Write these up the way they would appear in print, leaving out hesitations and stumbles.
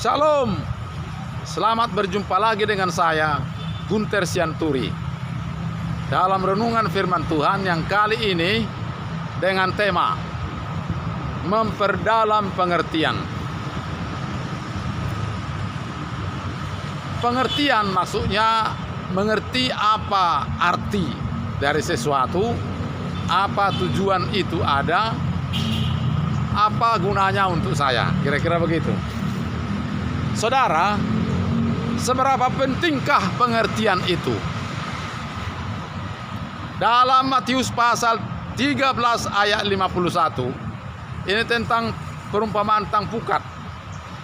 Shalom, selamat berjumpa lagi dengan saya, Gunter Sianturi, dalam renungan firman Tuhan yang kali ini dengan tema memperdalam pengertian. Pengertian maksudnya mengerti apa arti dari sesuatu, apa tujuan itu ada, apa gunanya untuk saya, kira-kira begitu. Saudara, seberapa pentingkah pengertian itu? Dalam Matius pasal 13 ayat 51, ini tentang perumpamaan tentang pukat.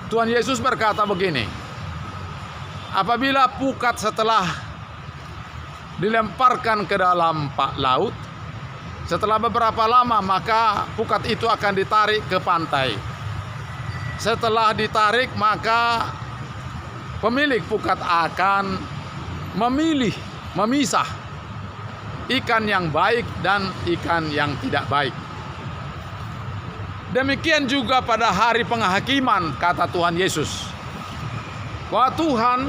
Tuhan Yesus berkata begini, apabila pukat setelah dilemparkan ke dalam laut, setelah beberapa lama maka pukat itu akan ditarik ke pantai. Setelah ditarik maka pemilik pukat akan memisah ikan yang baik dan ikan yang tidak baik. Demikian juga pada hari penghakiman, kata Tuhan Yesus, bahwa Tuhan,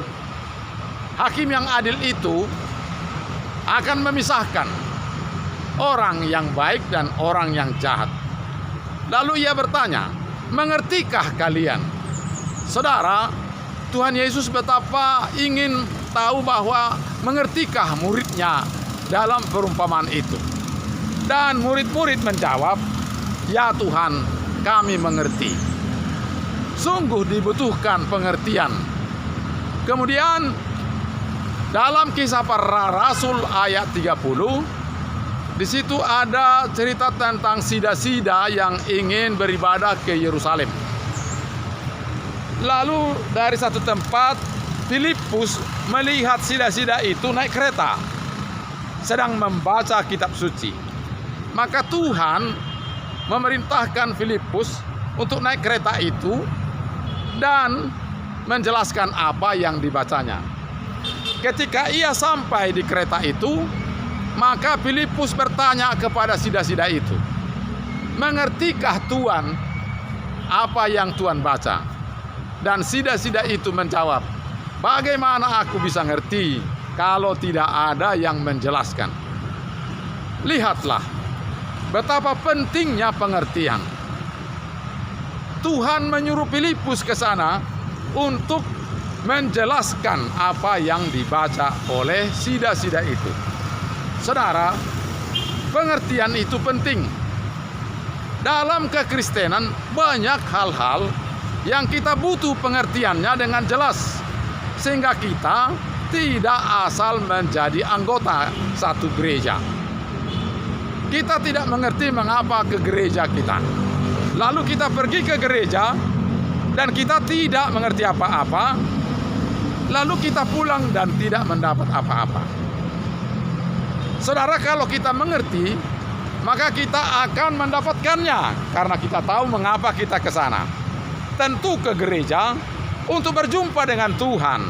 hakim yang adil itu, akan memisahkan orang yang baik dan orang yang jahat. Lalu ia bertanya, mengertikah kalian? Saudara, Tuhan Yesus betapa ingin tahu bahwa mengertikah muridnya dalam perumpamaan itu. Dan murid-murid menjawab, ya Tuhan, kami mengerti. Sungguh dibutuhkan pengertian. Kemudian dalam Kisah Para Rasul ayat 30, di situ ada cerita tentang sida-sida yang ingin beribadah ke Yerusalem. Lalu dari satu tempat, Filipus melihat sida-sida itu naik kereta, sedang membaca kitab suci. Maka Tuhan memerintahkan Filipus untuk naik kereta itu dan menjelaskan apa yang dibacanya. Ketika ia sampai di kereta itu, maka Filipus bertanya kepada sida-sida itu, mengertikah Tuhan apa yang Tuhan baca? Dan sida-sida itu menjawab, bagaimana aku bisa ngerti kalau tidak ada yang menjelaskan? Lihatlah betapa pentingnya pengertian. Tuhan menyuruh Filipus ke sana untuk menjelaskan apa yang dibaca oleh sida-sida itu. Saudara, pengertian itu penting. Dalam kekristenan banyak hal-hal yang kita butuh pengertiannya dengan jelas, sehingga kita tidak asal menjadi anggota satu gereja. Kita tidak mengerti mengapa ke gereja kita. Lalu kita pergi ke gereja dan kita tidak mengerti apa-apa. Lalu kita pulang dan tidak mendapat apa-apa. Saudara, kalau kita mengerti, maka kita akan mendapatkannya karena kita tahu mengapa kita ke sana. Tentu ke gereja untuk berjumpa dengan Tuhan.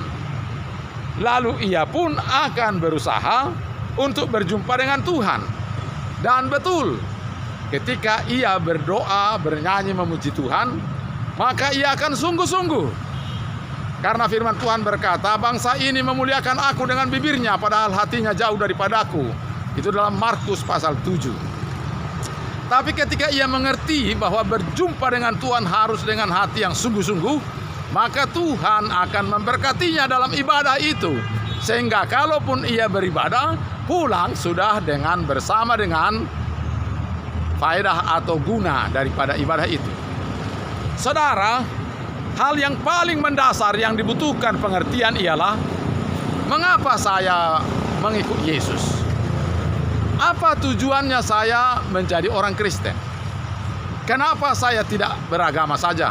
Lalu ia pun akan berusaha untuk berjumpa dengan Tuhan. Dan betul, ketika ia berdoa, bernyanyi memuji Tuhan, maka ia akan sungguh-sungguh. Karena firman Tuhan berkata, bangsa ini memuliakan aku dengan bibirnya, padahal hatinya jauh daripadaku. Itu dalam Markus pasal 7. Tapi ketika ia mengerti bahwa berjumpa dengan Tuhan harus dengan hati yang sungguh-sungguh, maka Tuhan akan memberkatinya dalam ibadah itu. Sehingga kalaupun ia beribadah, pulang sudah bersama dengan faedah atau guna daripada ibadah itu. Saudara, hal yang paling mendasar yang dibutuhkan pengertian ialah, mengapa saya mengikut Yesus? Apa tujuannya saya menjadi orang Kristen? Kenapa saya tidak beragama saja?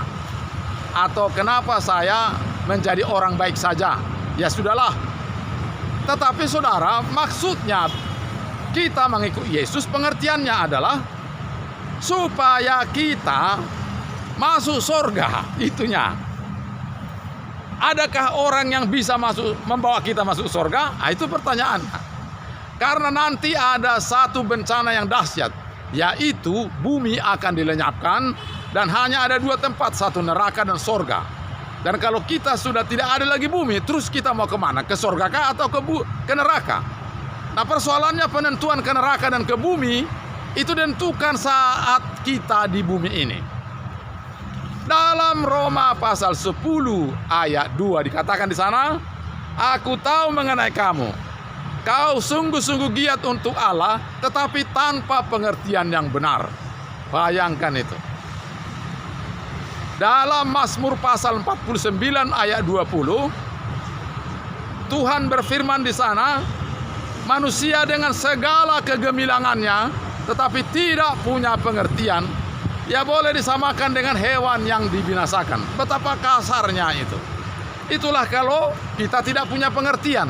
Atau kenapa saya menjadi orang baik saja? Ya sudahlah. Tetapi saudara, maksudnya kita mengikut Yesus, pengertiannya adalah supaya kita masuk surga, itunya. Adakah orang yang bisa membawa kita masuk surga? Nah, itu pertanyaan. Karena nanti ada satu bencana yang dahsyat, yaitu bumi akan dilenyapkan dan hanya ada dua tempat, satu neraka dan surga. Dan kalau kita sudah tidak ada lagi bumi, terus kita mau kemana? Ke surga kah atau ke neraka? Nah, persoalannya penentuan ke neraka dan ke bumi itu ditentukan saat kita di bumi ini. Dalam Roma pasal 10 ayat 2 dikatakan di sana, aku tahu mengenai kamu, kau sungguh-sungguh giat untuk Allah, tetapi tanpa pengertian yang benar. Bayangkan itu. Dalam Mazmur pasal 49 ayat 20, Tuhan berfirman di sana, manusia dengan segala kegemilangannya, tetapi tidak punya pengertian, ya boleh disamakan dengan hewan yang dibinasakan. Betapa kasarnya itu. Itulah kalau kita tidak punya pengertian.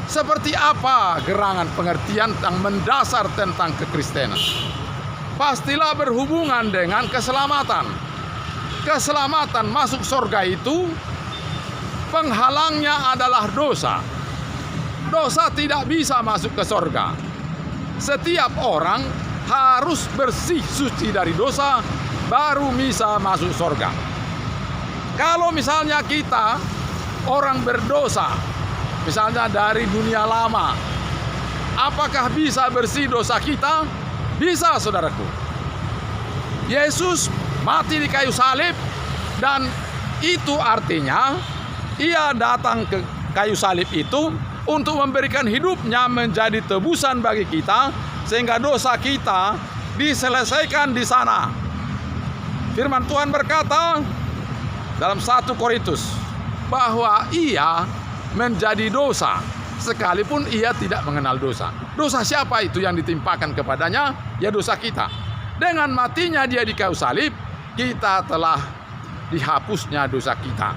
Seperti apa gerangan pengertian yang mendasar tentang kekristenan? Pastilah berhubungan dengan keselamatan. Keselamatan masuk surga itu penghalangnya adalah dosa. Dosa tidak bisa masuk ke surga. Setiap orang harus bersih suci dari dosa baru bisa masuk surga. Kalau misalnya kita orang berdosa, misalnya dari dunia lama, apakah bisa bersih dosa kita? Bisa, saudaraku. Yesus mati di kayu salib, dan itu artinya ia datang ke kayu salib itu untuk memberikan hidupnya menjadi tebusan bagi kita, sehingga dosa kita diselesaikan di sana. Firman Tuhan berkata dalam 1 Korintus bahwa ia menjadi dosa sekalipun ia tidak mengenal dosa. Dosa siapa itu yang ditimpakan kepadanya? Ya, dosa kita. Dengan matinya dia di kayu salib, kita telah dihapusnya dosa kita.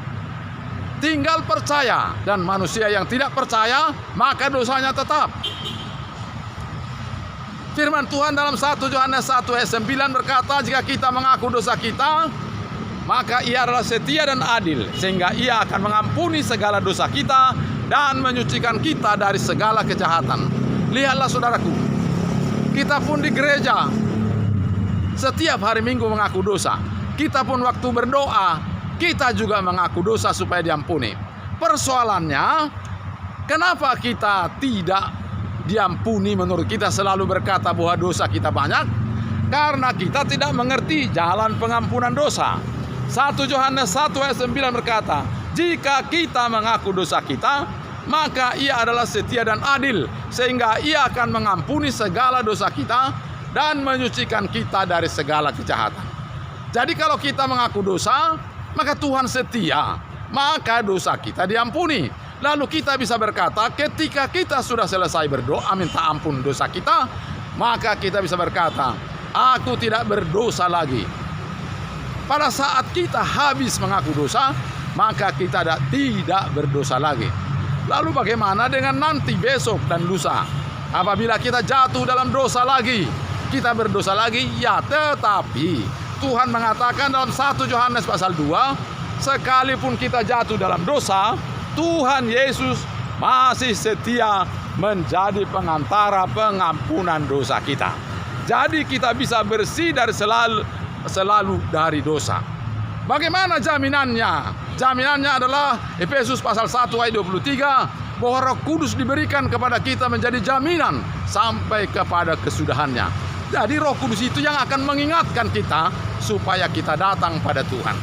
Tinggal percaya, dan manusia yang tidak percaya maka dosanya tetap. Firman Tuhan dalam 1 Yohanes 1 ayat 9 berkata, jika kita mengaku dosa kita, maka ia adalah setia dan adil, sehingga ia akan mengampuni segala dosa kita dan menyucikan kita dari segala kejahatan. Lihatlah saudaraku, kita pun di gereja setiap hari Minggu mengaku dosa. Kita pun waktu berdoa, kita juga mengaku dosa supaya diampuni. Persoalannya, kenapa kita tidak diampuni? Menurut kita selalu berkata bahwa dosa kita banyak, karena kita tidak mengerti jalan pengampunan dosa. 1 Yohanes 1 ayat 9 berkata, jika kita mengaku dosa kita, maka ia adalah setia dan adil, sehingga ia akan mengampuni segala dosa kita dan menyucikan kita dari segala kejahatan. Jadi kalau kita mengaku dosa, maka Tuhan setia, maka dosa kita diampuni. Lalu kita bisa berkata, ketika kita sudah selesai berdoa minta ampun dosa kita, maka kita bisa berkata, aku tidak berdosa lagi. Pada saat kita habis mengaku dosa, maka kita tidak berdosa lagi. Lalu bagaimana dengan nanti, besok dan lusa? Apabila kita jatuh dalam dosa lagi, kita berdosa lagi, ya, tetapi Tuhan mengatakan dalam 1 Yohanes pasal 2, sekalipun kita jatuh dalam dosa, Tuhan Yesus masih setia menjadi pengantara pengampunan dosa kita. Jadi kita bisa bersih dari selalu dari dosa. Bagaimana jaminannya? Jaminannya adalah Efesus pasal 1 ayat 23, bahwa Roh Kudus diberikan kepada kita menjadi jaminan sampai kepada kesudahannya. Jadi Roh Kudus itu yang akan mengingatkan kita supaya kita datang pada Tuhan.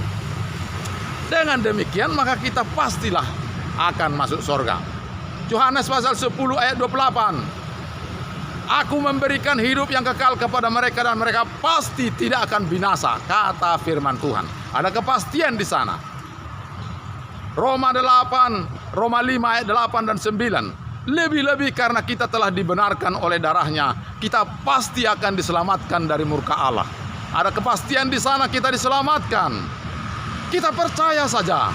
Dengan demikian maka kita pastilah akan masuk surga. Yohanes pasal 10 ayat 28. Aku memberikan hidup yang kekal kepada mereka dan mereka pasti tidak akan binasa, kata firman Tuhan. Ada kepastian di sana. Roma 5 ayat 8 dan 9. Lebih-lebih karena kita telah dibenarkan oleh darahnya, kita pasti akan diselamatkan dari murka Allah. Ada kepastian di sana kita diselamatkan. Kita percaya saja.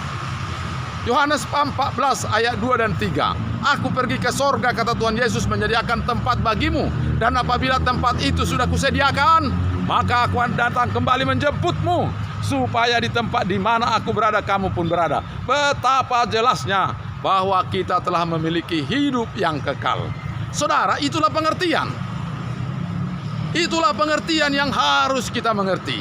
Yohanes 14 ayat 2 dan 3. Aku pergi ke sorga, kata Tuhan Yesus, menyediakan tempat bagimu. Dan apabila tempat itu sudah kusediakan, maka aku akan datang kembali menjemputmu, supaya di tempat di mana aku berada, kamu pun berada. Betapa jelasnya bahwa kita telah memiliki hidup yang kekal. Saudara, itulah pengertian. Itulah pengertian yang harus kita mengerti.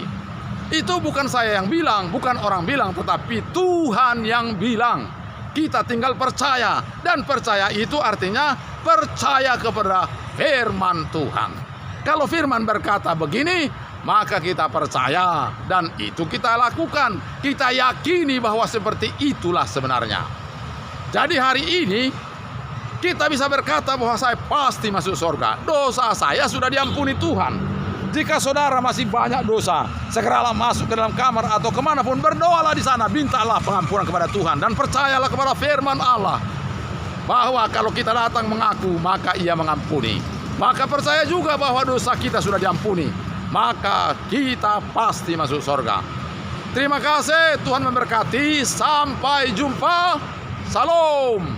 Itu bukan saya yang bilang, bukan orang bilang, tetapi Tuhan yang bilang. Kita tinggal percaya, dan percaya itu artinya percaya kepada firman Tuhan. Kalau firman berkata begini, maka kita percaya, dan itu kita lakukan. Kita yakini bahwa seperti itulah sebenarnya. Jadi hari ini kita bisa berkata bahwa saya pasti masuk surga. Dosa saya sudah diampuni Tuhan. Jika saudara masih banyak dosa, segeralah masuk ke dalam kamar atau kemanapun, berdoalah di sana, mintalah pengampunan kepada Tuhan, dan percayalah kepada firman Allah bahwa kalau kita datang mengaku, maka Ia mengampuni. Maka percaya juga bahwa dosa kita sudah diampuni, maka kita pasti masuk surga. Terima kasih, Tuhan memberkati. Sampai jumpa. Salam.